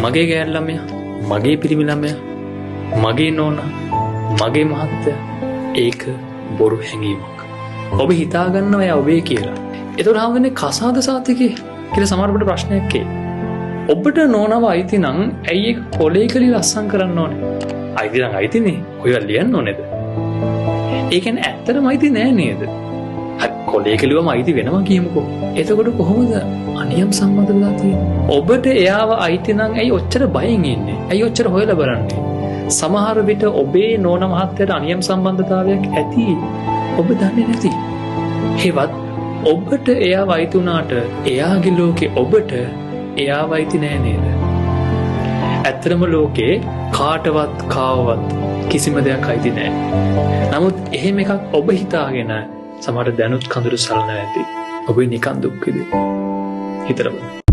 මගේ ගෑනු ළමයා, මගේ පිරිමි ළමයා, මගේ නෝනා, මගේ මහත්තයා ඒක බොරු හැඟීමක්. ඔබ හිතා ගන්නවා එයා ඔබේ කියලා. ඒතකොට හාමුදුරනේ කසාද සාතිකේ කියලා සමහරකට ප්‍රශ්නයක් එයි. ඔබට නෝනව අයිති නම් ඇයි ඒක කොලේ කලි ලස්සම් කරන්න ඕනේ? අයිති නම් අයිතිනේ. ඔයවා ලියන්න ඕනේද? ඒ කියන්නේ ඇත්තටම අයිති නෑ නේද? කොලේ කලිවම අයිති වෙනවා කියමුකෝ. එතකොට කොහොමද අනියම් සම්බන්ධ වෙලා තියෙන්නේ? ඔබට එයාව අයිති නම් ඇයි ඔච්චර බයෙන් ඉන්නේ? ඇයි ඔච්චර හොයලා බලන්නේ? සමහර විට ඔබේ නෝනා මහත්තයාට අනියම් සම්බන්ධතාවයක් ඇති ඔබ දන්නේ නැති. හෙවත් ඔබට එයාව අයිති වුණාට එයාගේ ලෝකේ ඔබට එයාව අයිති නෑ නේද? ඇත්තටම ලෝකේ කාටවත් කාවවත් කිසිම දෙයක් අයිති නෑ. නමුත් එහෙම එකක් ඔබ හිතාගෙන සමහර දැනුත් කඳුළු සලන ඇති. ඔබ නිකන් දුක් විඳින. හිතලා බලන්න.